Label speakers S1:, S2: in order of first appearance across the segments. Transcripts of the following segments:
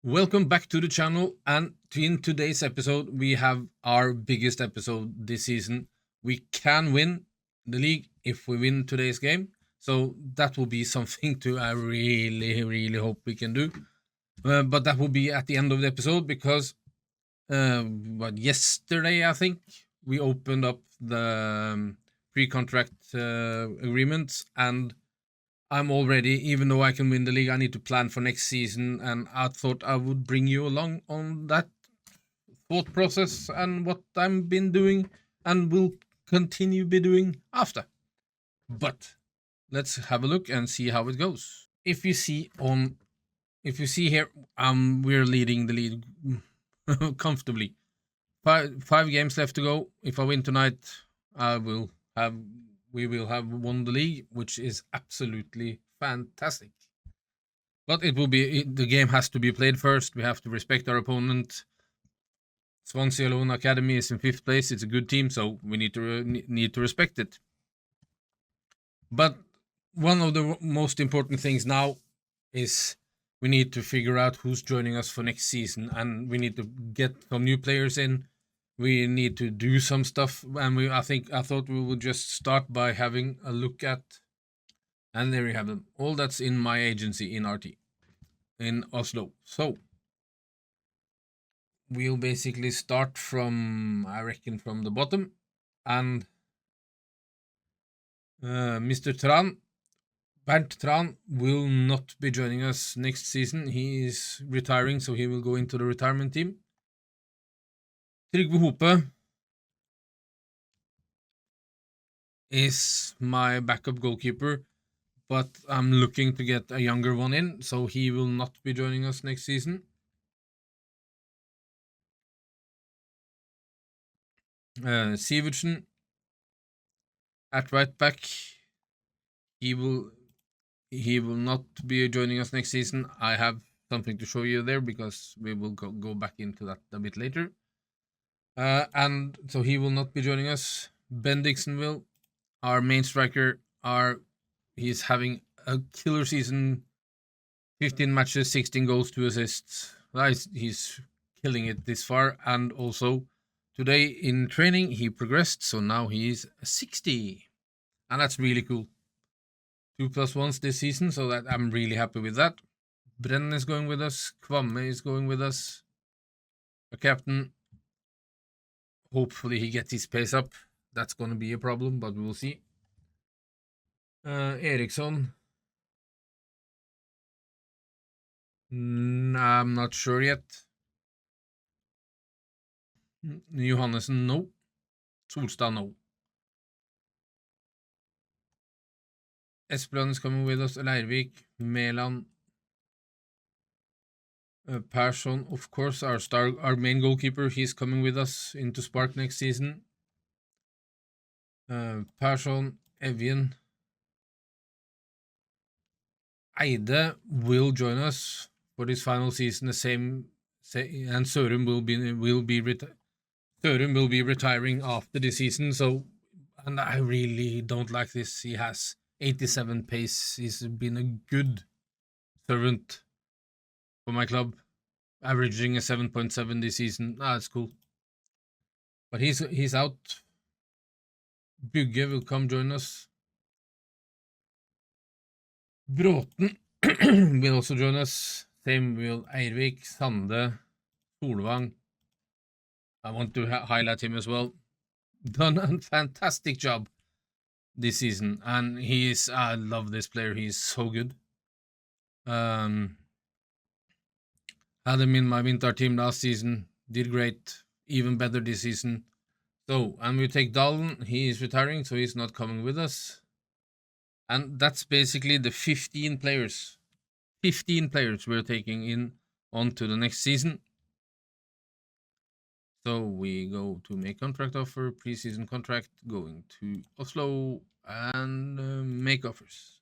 S1: Welcome back to the channel, and in today's episode we have our biggest episode this season. We can win the league if we win today's game, so that will be something to I really hope we can do. But that will be at the end of the episode because but yesterday I think we opened up the pre-contract agreements, and I'm all ready. Even though I can win the league, I need to plan for next season, and I thought I would bring you along on that thought process and what I've been doing and will continue be doing after. But let's have a look and see how it goes. If you see here, we're leading the league comfortably. Five games left to go. If I win tonight, I will have we will have won the league, which is absolutely fantastic. But the game has to be played first. We have to respect our opponent. Swansea Alone Academy is in 5th place. It's a good team, so we need to respect it. But one of the most important things now is we need to figure out who's joining us for next season, and we need to get some new players in. We need to do some stuff, and I thought we would just start by having a look at, and there you have them. All that's in my agency in Aartee, in Oslo. So we'll basically start from, I reckon, from the bottom, and Mr. Bernt Tran will not be joining us next season. He is retiring, so he will go into the retirement team. Trygve Hope is my backup goalkeeper, but I'm looking to get a younger one in, so he will not be joining us next season. Sivertsen at right back. He will not be joining us next season. I have something to show you there because we will go back into that a bit later. And so he will not be joining us. Ben Dixon will, our main striker. He's having a killer season. 15 matches, 16 goals, 2 assists. He's killing it this far. And also today in training he progressed, so now he's 60, and that's really cool. 2+1s this season, so that I'm really happy with that. Brenn is going with us. Kvamme is going with us. A captain. Hopefully he gets his pace up. That's going to be a problem, but we will see. Eriksson. I'm not sure yet. Johannessen, no. Solstad, no. Espeland is coming with us. Leirvik, Mæland, Persson, of course, our main goalkeeper. He's coming with us into Spark next season. Persson, Evjen, Eide will join us for this final season. And Sørum will be retiring after this season. So, and I really don't like this. He has 87 pace. He's been a good servant for my club, averaging a 7.7 this season. That's cool. But he's out. Bugge will come join us. Bråten will also join us. Same will Eirvik, Sande, Solvang. I want to highlight him as well. Done a fantastic job this season, and I love this player. He's so good. Had him in my winter team last season. Did great. Even better this season. So, and we take Dalen. He is retiring, so he's not coming with us. And that's basically the 15 players. 15 players we're taking in on to the next season. So we go to make contract offer, preseason contract, going to Oslo and make offers.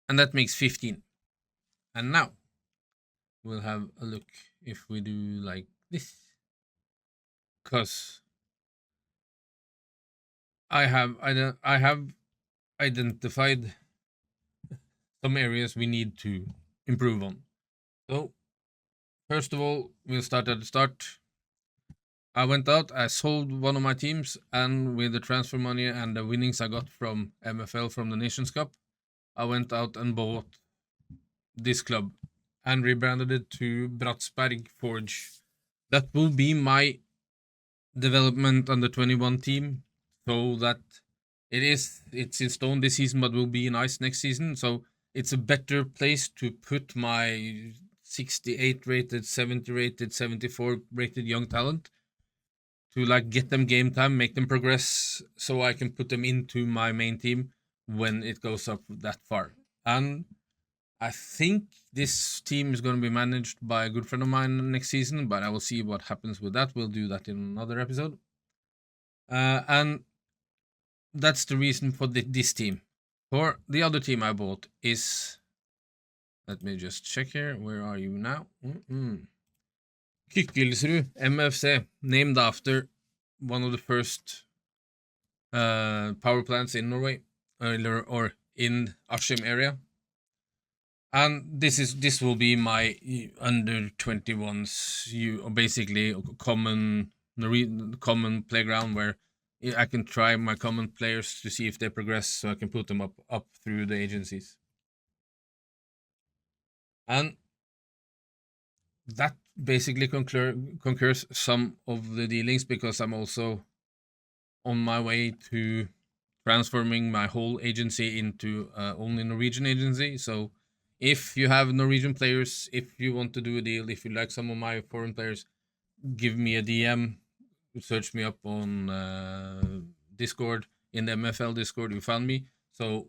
S1: And that makes 15. And now we'll have a look if we do like this. Because I have identified some areas we need to improve on. So first of all, we'll start at the start. I went out, I sold one of my teams, and with the transfer money and the winnings I got from MFL from the Nations Cup, I went out and bought this club and rebranded it to Bratsberg Forge. That will be my development under 21 team, so that it's in stone this season, but will be in ice next season. So it's a better place to put my 68 rated, 70 rated, 74 rated young talent to like get them game time, make them progress, so I can put them into my main team when it goes up that far. And I think this team is going to be managed by a good friend of mine next season, but I will see what happens with that. We'll do that in another episode. And that's the reason for this team. For the other team I bought is, let me just check here. Where are you now? Kykkelsrud MFC, named after one of the first power plants in Norway, or in Askim area. And this will be my under 21s, basically common playground where I can try my common players to see if they progress, so I can put them up through the agencies. And that basically concurs some of the dealings, because I'm also on my way to transforming my whole agency into only Norwegian agency. So if you have Norwegian players, if you want to do a deal, if you like some of my foreign players, give me a DM, search me up on Discord. In the MFL Discord, you found me. So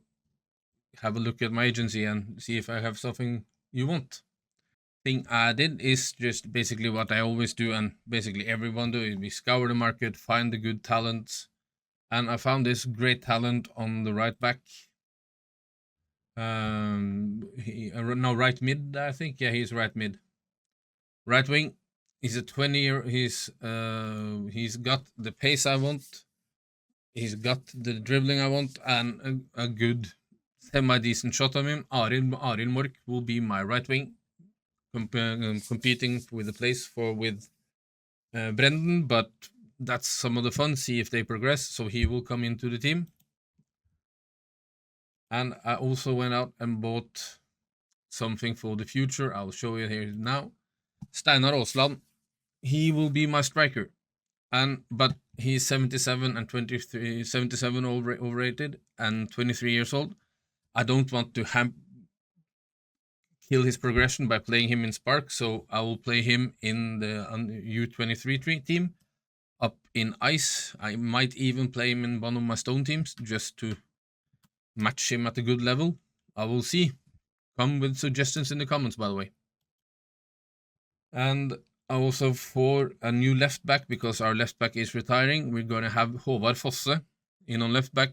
S1: have a look at my agency and see if I have something you want. Thing I did is just basically what I always do, and basically everyone do. We scour the market, find the good talents, and I found this great talent on the right back. No, right mid, I think. Yeah, he's right mid. Right wing. He's a 20-year. He's got the pace I want. He's got the dribbling I want, and a good semi-decent shot of him. Arild Mork will be my right wing, competing with the place with Brendan, but that's some of the fun. See if they progress. So he will come into the team. And I also went out and bought something for the future. I'll show you here now. Steinar Aasland. He will be my striker. But he's 77 and 23, 77 overrated and 23 years old. I don't want to kill his progression by playing him in Spark, so I will play him in the U23 team up in Ice. I might even play him in one of my Stone teams just to match him at a good level. I will see. Come with suggestions in the comments, by the way. And also for a new left back, because our left back is retiring, we're going to have Håvard Fosse in on left back.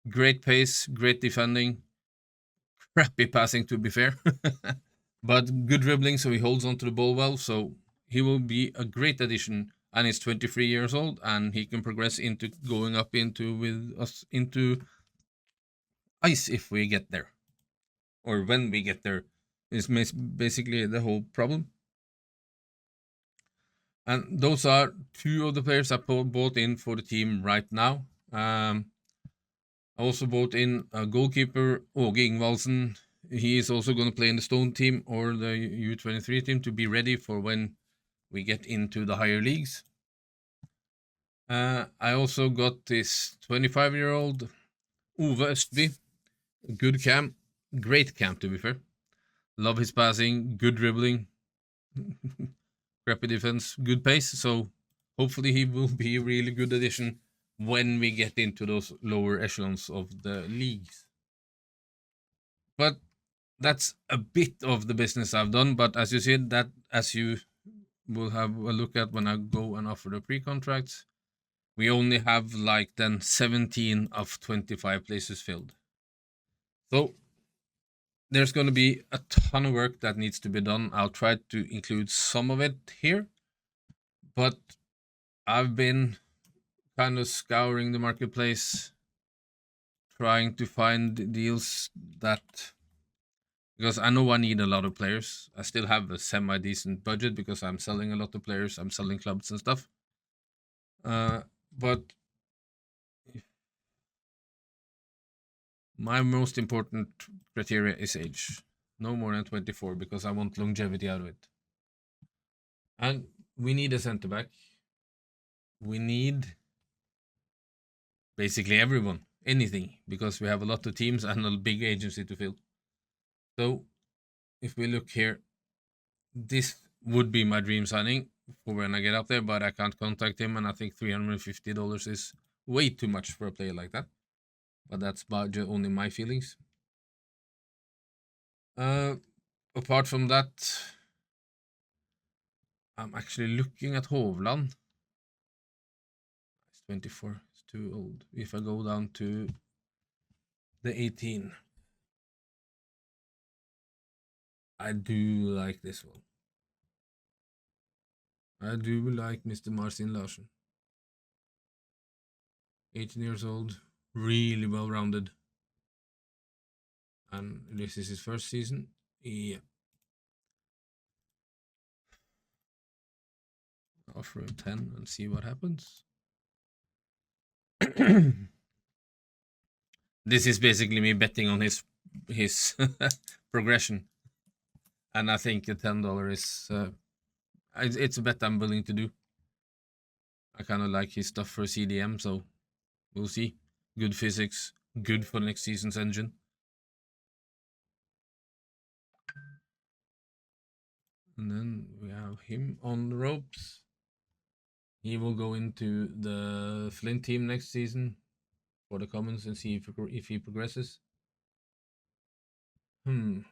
S1: Great pace, great defending, crappy passing to be fair, but good dribbling, so he holds onto the ball well. So he will be a great addition, and he's 23 years old, and he can progress into going up with us into Ice if we get there, or when we get there, is basically the whole problem. And those are two of the players I bought in for the team right now. I also bought in a goalkeeper, Åge Ingvaldsen. He is also going to play in the Stone team or the U23 team to be ready for when we get into the higher leagues. I also got this 25-year-old Ove Østby. Good camp. Great camp, to be fair. Love his passing, good dribbling, crappy defense, good pace. So hopefully he will be a really good addition when we get into those lower echelons of the leagues. But that's a bit of the business I've done. But as you said, that as you will have a look at when I go and offer the pre-contracts, we only have like then 17 of 25 places filled. So there's going to be a ton of work that needs to be done. I'll try to include some of it here, but I've been kind of scouring the marketplace, trying to find deals that, because I know I need a lot of players. I still have a semi decent budget because I'm selling a lot of players. I'm selling clubs and stuff. But my most important criteria is age. No more than 24 because I want longevity out of it. And we need a center back. We need basically everyone, anything, because we have a lot of teams and a big agency to fill. So if we look here, this would be my dream signing for when I get up there, but I can't contact him, and I think $350 is way too much for a player like that. But that's only my feelings. Apart from that, I'm actually looking at Hovland. It's 24. It's too old. If I go down to the 18, I do like this one. I do like Mr. Marcin Larsen. 18 years old, really well rounded. And this is his first season. Yeah. Offer him 10 and see what happens. This is basically me betting on his progression. And I think a $10 is it's a bet I'm willing to do. I kind of like his stuff for CDM, so we'll see. Good physics, good for next season's engine. And then we have him on the ropes. He will go into the Flint team next season for the Commons and see if he progresses. What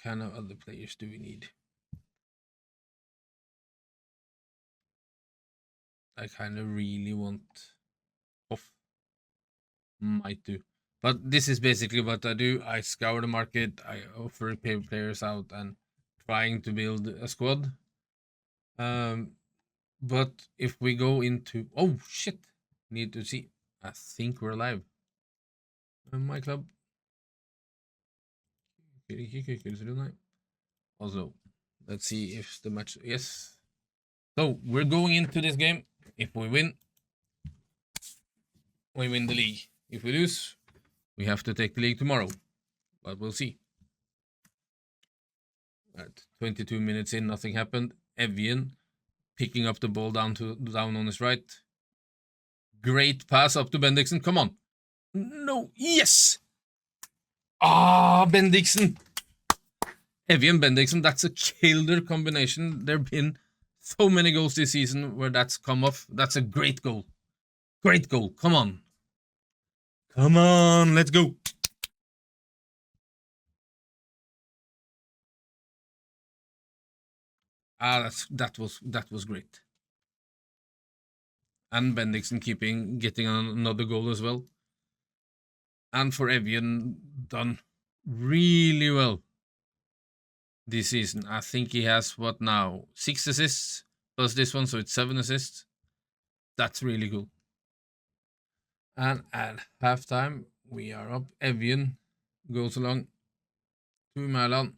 S1: kind of other players do we need? I kind of really want off. Might do. But this is basically what I do. I scour the market, I offer players out and trying to build a squad. But if we go into... Oh, shit. Need to see. I think we're live. My club. Also, let's see if the match... Yes. So, we're going into this game. If we win the league. If we lose, we have to take the league tomorrow. But we'll see. At 22 minutes in, nothing happened. Evian picking up the ball down on his right. Great pass up to Bendiksen. Come on. No. Yes. Bendiksen. Evian Bendiksen. That's a killer combination. There have been so many goals this season where that's come off. That's a great goal. Great goal. Come on. Come on. Let's go. That was great. And Bendiksen getting another goal as well. And for Evian, done really well this season. I think he has, what now, 6 assists plus this one, so it's 7 assists. That's really cool. And at halftime, we are up. Evian goes along to Mæland.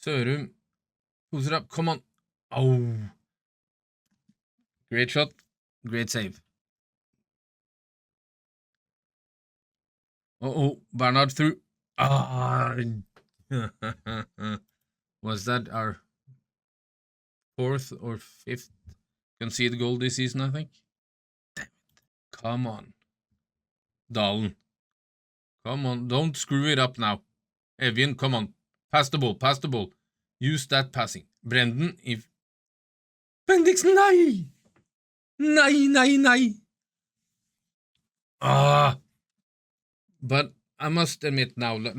S1: Sørum pulls it up. Come on. Oh. Great shot. Great save. Bernard through. Was that our 4th or 5th conceded goal this season, I think? Damn it. Come on. Dalen. Come on. Don't screw it up now. Evian, come on. Pass the ball. Use that passing. Brendan, if... Bendiksen, nei! Nei! But I must admit now when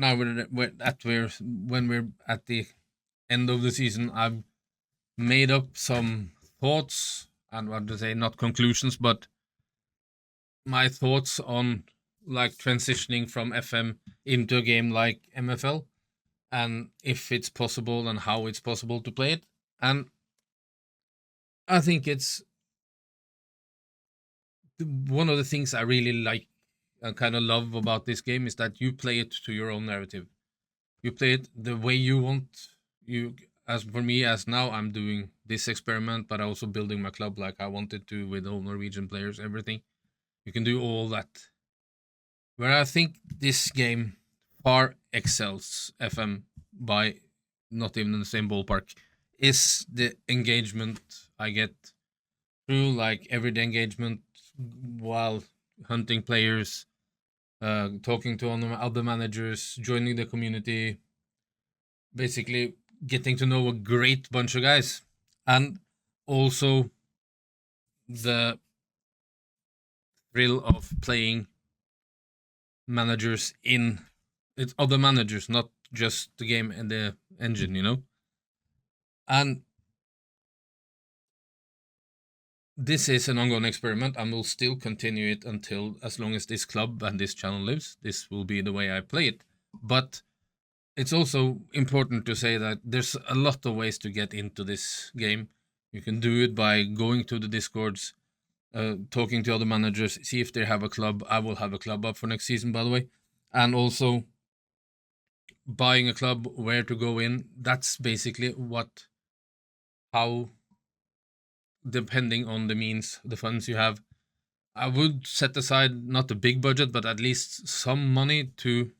S1: we're at the end of the season, I've made up some thoughts and what to say, not conclusions, but my thoughts on like transitioning from FM into a game like MFL, and if it's possible and how it's possible to play it. And I think it's one of the things I really like and kind of love about this game is that you play it to your own narrative. You play it the way you want. You, as for me, as now I'm doing this experiment, but also building my club like I wanted to with all Norwegian players, everything. You can do all that. Where I think this game far excels FM by not even in the same ballpark is the engagement I get through like everyday engagement while hunting players, talking to other managers, joining the community, basically getting to know a great bunch of guys, and also the thrill of playing managers in it's other managers, not just the game and the engine, you know. And this is an ongoing experiment and will still continue it until as long as this club and this channel lives. This will be the way I play it. But it's also important to say that there's a lot of ways to get into this game. You can do it by going to the discords, talking to other managers, see if they have a club. I will have a club up for next season, by the way. And also buying a club, where to go in. That's basically how, depending on the means, the funds you have, I would set aside not a big budget, but at least some money to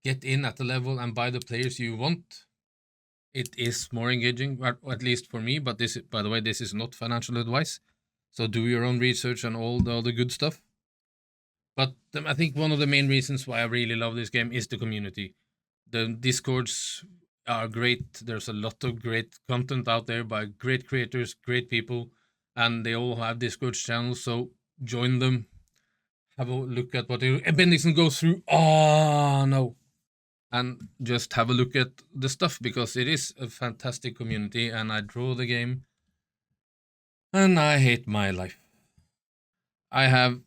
S1: get in at the level and buy the players you want. It is more engaging, at least for me. But this, by the way, this is not financial advice. So do your own research and all the other good stuff. But I think one of the main reasons why I really love this game is the community. The discords are great. There's a lot of great content out there by great creators, great people, and they all have Discord channels. So join them. Have a look at what Bendixen goes through. Oh no. And just have a look at the stuff, because it is a fantastic community and I draw the game and I hate my life. I have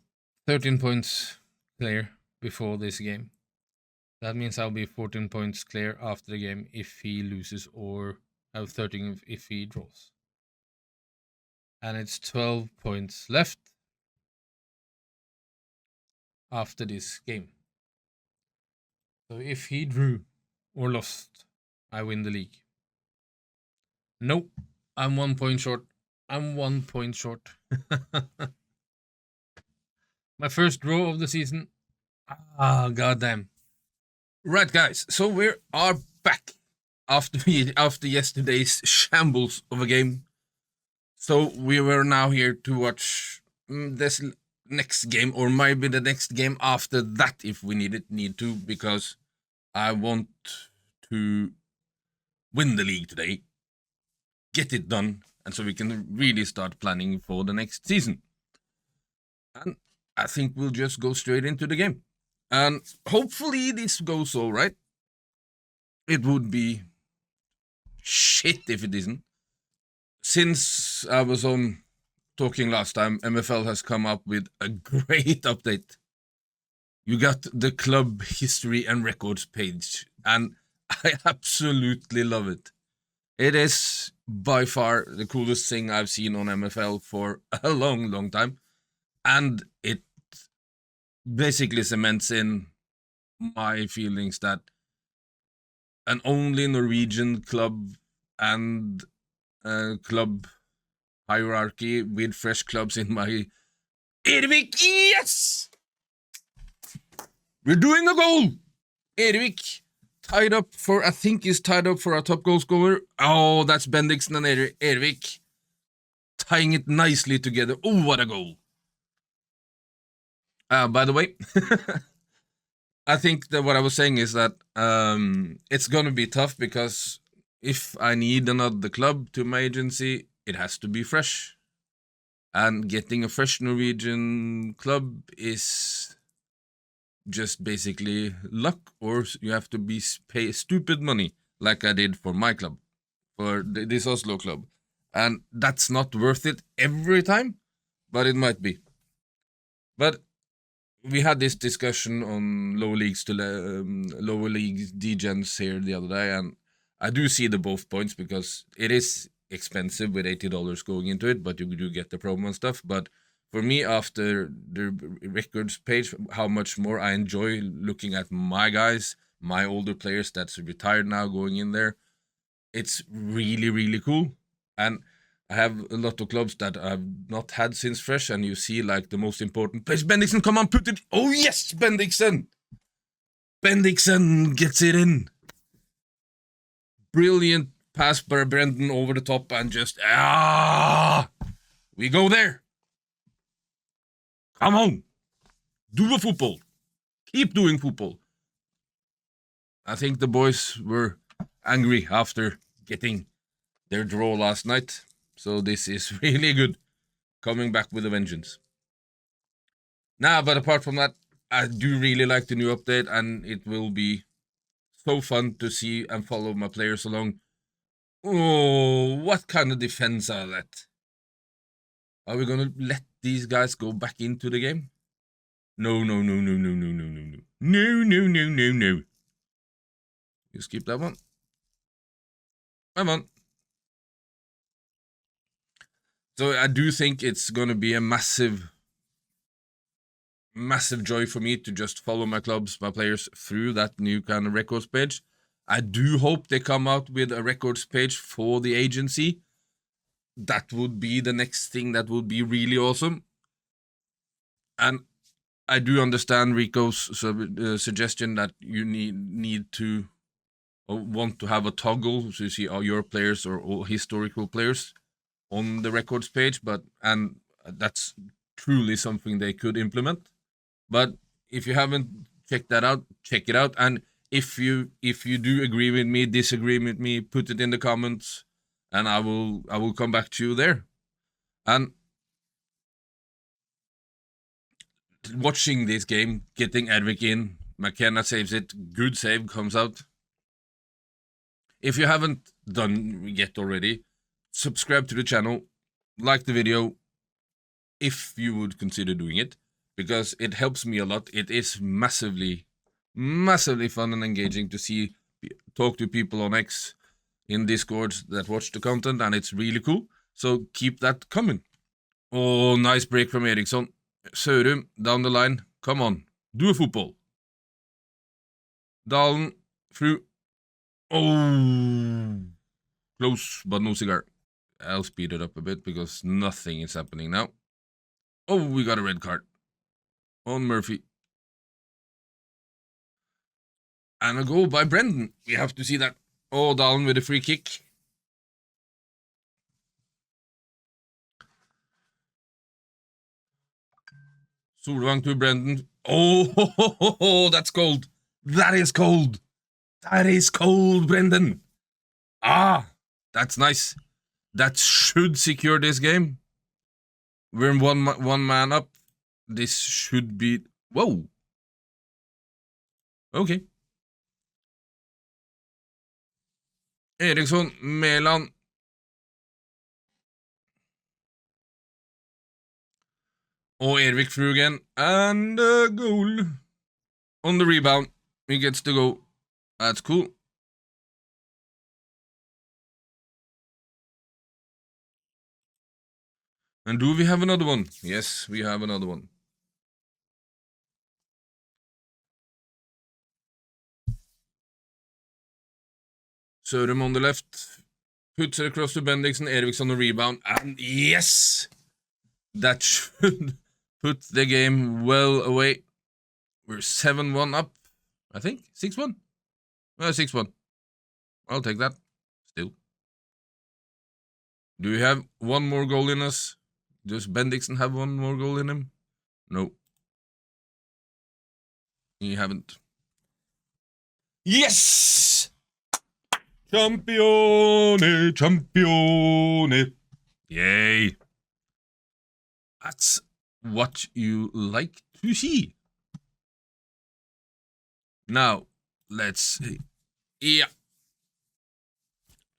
S1: 13 points clear before this game. That means I'll be 14 points clear after the game if he loses, or have 13 if he draws. And it's 12 points left after this game. So if he drew or lost, I win the league. Nope, I'm 1 point short. I'm 1 point short. My first draw of the season. Ah, goddamn. Right, guys. So we are back after yesterday's shambles of a game. So we were now here to watch this next game, or maybe the next game after that if we need to, because I want to win the league today, get it done, and so we can really start planning for the next season. And I think we'll just go straight into the game. And hopefully this goes all right. It would be shit if it isn't. Since I was on talking last time, MFL has come up with a great update. You got the club history and records page, and I absolutely love it. It is by far the coolest thing I've seen on MFL for a long, long time. And it basically cements in my feelings that an only Norwegian club and club hierarchy with fresh clubs in my Ervik, yes! We're doing a goal! Ervik tied up for, I think he's tied up for our top goal scorer. Oh, that's Bendixen and Ervik tying it nicely together. Oh, what a goal! By the way, I think that what I was saying is that it's gonna be tough, because if I need another club to my agency, it has to be fresh. And getting a fresh Norwegian club is just basically luck, or you have to pay stupid money, like I did for my club, for this Oslo club. And that's not worth it every time, but it might be. But we had this discussion on lower leagues to lower league degens here the other day, and I do see the both points, because it is expensive with $80 going into it, but you do get the promo and stuff. But for me, after the records page, how much more I enjoy looking at my guys, my older players that's retired now going in there. It's really, really cool. And I have a lot of clubs that I've not had since fresh, and you see like the most important players. Bendiksen, come on, put it. Oh yes, Bendiksen. Bendiksen gets it in. Brilliant pass by Brendan over the top, and just we go there. Come on, do a football. Keep doing football. I think the boys were angry after getting their draw last night, so this is really good. Coming back with a vengeance. Nah, but apart from that, I do really like the new update, and it will be so fun to see and follow my players along. Oh, what kind of defense are that? Are we gonna let these guys go back into the game? No, no, no, no, no, no, no, no, no. No, no, no, no, no. You skip that one. Come on. So I do think it's gonna be a massive joy for me to just follow my clubs, my players through that new kind of records page. I do hope they come out with a records page for the agency. That would be the next thing that would be really awesome. And I do understand Rico's suggestion that you need to want to have a toggle so you see all your players or all historical players on the records page, and that's truly something they could implement. But if you haven't checked that out, check it out. And if you do agree with me, disagree with me, put it in the comments, and I will come back to you there. And watching this game, getting Edvik in, McKenna saves it, good save comes out. If you haven't done yet already, subscribe to the channel, like the video, if you would consider doing it, because it helps me a lot. It is massively fun and engaging to talk to people on X, in Discord that watch the content, and it's really cool. So keep that coming. Oh, nice break from Eriksson. Sørum, down the line. Come on, do a football. Dalen, through. Oh, close, but no cigar. I'll speed it up a bit because nothing is happening now. Oh, we got a red card on Murphy. And a goal by Brendan. We have to see that. Oh, Dalen with a free kick. Solvang to Brendan. Oh, that's cold. That is cold. That is cold, Brendan. That's nice. That should secure this game. We're in one man up. This should be... Whoa. Okay. Eriksson, Mæland. Oh, Ervik through again. And a goal. On the rebound. He gets to go. That's cool. And do we have another one? Yes, we have another one. Sørum on the left. Puts it across to Bendiksen. Erik's on the rebound. And yes! That should put the game well away. We're 7-1 up, I think. 6-1? 6-1. I'll take that. Still. Do we have one more goal in us? Does Bendiksen have one more goal in him? No. He haven't. Yes! Champione! Champione! Yay! That's what you like to see. Now, let's see. Yeah.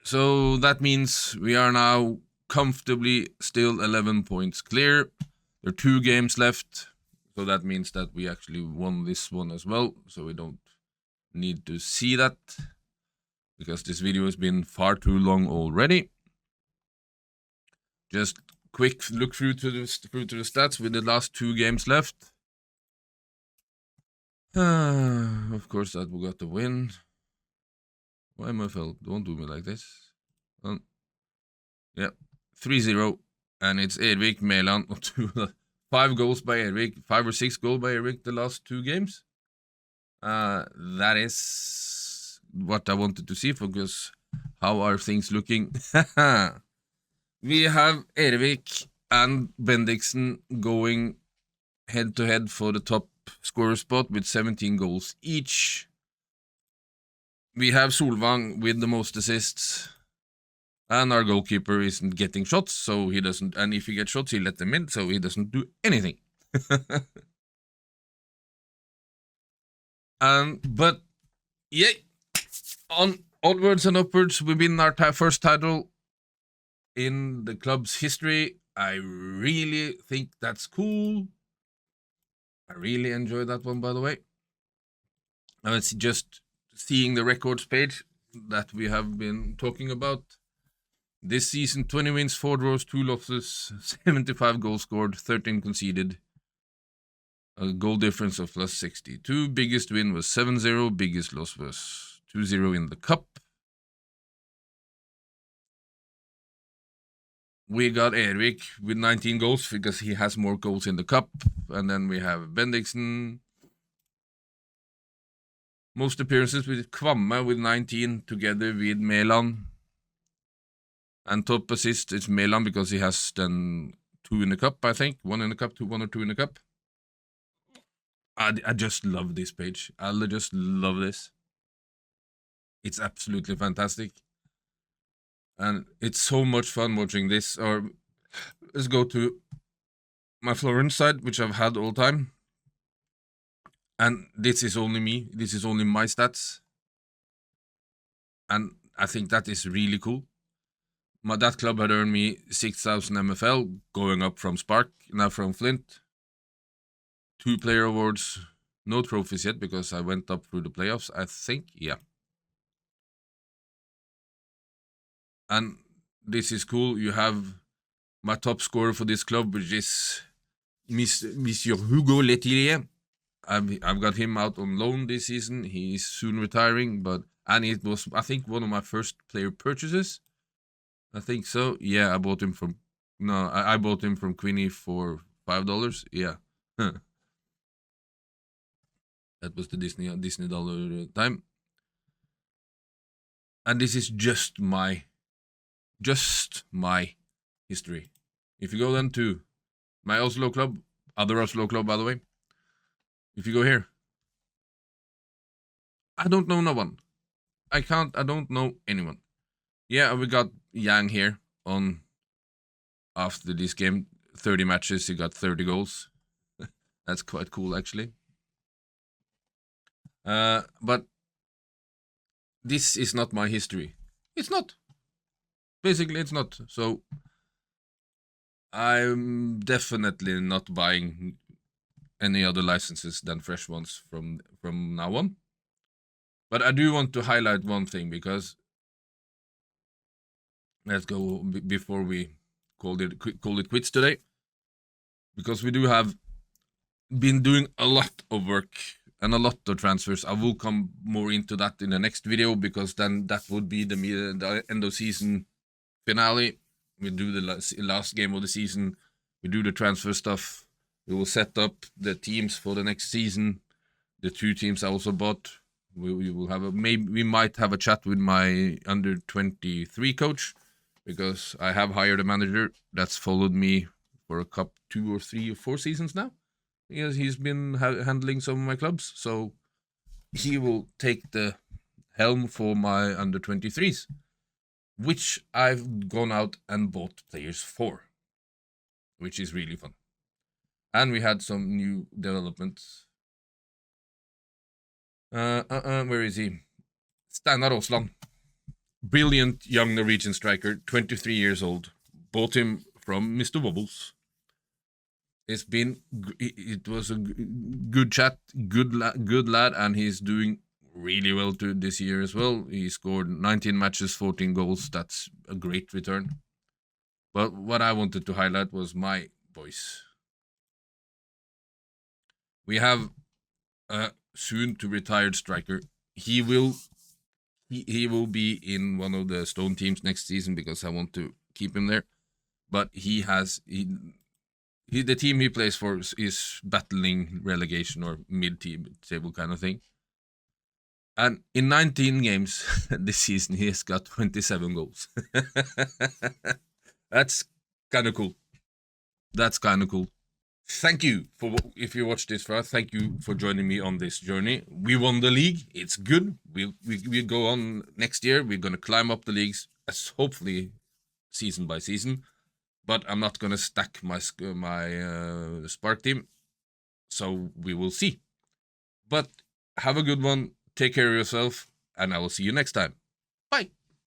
S1: So that means we are now comfortably still 11 points clear. There are 2 games left. So that means that we actually won this one as well. So we don't need to see that, because this video has been far too long already. Just quick look through to the stats with the last 2 games left. Of course, that we got the win. Why MFL? Don't do me like this. Yeah, 3-0, and it's Ervik Mæland. 5 goals by Ervik, 5 or 6 goals by Ervik the last 2 games. That is what I wanted to see, because how are things looking? We have Ervik and Bendiksen going head to head for the top scorer spot with 17 goals each. We have Solvang with the most assists, and our goalkeeper isn't getting shots, so he doesn't. And if he gets shots, he let them in, so he doesn't do anything. But yeah, onwards and upwards. We win our first title in the club's history. I really think that's cool. I really enjoy that one, by the way. And it's just seeing the records page that we have been talking about. This season, 20 wins, 4 draws, 2 losses, 75 goals scored, 13 conceded. A goal difference of plus 62. Biggest win was 7-0. Biggest loss was 2-0 in the cup. We got Ervik with 19 goals because he has more goals in the cup. And then we have Bendiksen. Most appearances with Kvamme with 19 together with Mæland. And top assist is Mæland because he has then 2 in the cup, I think. 1 in the cup, 1 or 2 in the cup. I just love this page. I just love this. It's absolutely fantastic. And it's so much fun watching this. Or let's go to my Florence side, which I've had all time. And this is only me. This is only my stats. And I think that is really cool. That club had earned me 6,000 MFL, going up from Spark, now from Flint. 2 player awards, no trophies yet because I went up through the playoffs, I think, yeah. And this is cool. You have my top scorer for this club, which is Monsieur Hugo Letillier. I've got him out on loan this season. He's soon retiring, and it was, I think, one of my first player purchases. I think so. Yeah, I bought him from I bought him from Queenie for $5. Yeah. That was the Disney dollar time. And this is just my history. If you go then to my Oslo club, other Oslo club, by the way. If you go here, I don't know no one. I don't know anyone. Yeah, we got Yang here on after this game. 30 matches, he got 30 goals. That's quite cool, actually. But this is not my history. It's not. Basically, it's not. So I'm definitely not buying any other licenses than fresh ones from now on. But I do want to highlight one thing, because let's go before we call it quits today, because we do have been doing a lot of work and a lot of transfers. I will come more into that in the next video, because then that would be the end of season finale. We do the last game of the season. We do the transfer stuff. We will set up the teams for the next season. The 2 teams I also bought. We will have we might have a chat with my under 23 coach, because I have hired a manager that's followed me for a 2 or 3 or 4 seasons now. Because he's been handling some of my clubs, so he will take the helm for my under 23s, which I've gone out and bought players for, which is really fun. And we had some new developments. Where is he? Steinar Aasland. Brilliant young Norwegian striker, 23 years old. Bought him from Mr. Wobbles. It was a good chat, good lad, and he's doing really well this year as well. He scored 19 matches, 14 goals. That's a great return. But what I wanted to highlight was my voice. We have a soon to retired striker. He will he will be in one of the Stone teams next season because I want to keep him there. But the team he plays for is battling relegation or mid-table kind of thing. And in 19 games this season, he has got 27 goals. That's kind of cool. That's kind of cool. Thank you for if you watched this far. Thank you for joining me on this journey. We won the league. It's good. We go on next year. We're gonna climb up the leagues, as hopefully season by season. But I'm not gonna stack my Spark team. So we will see. But have a good one. Take care of yourself, and I will see you next time.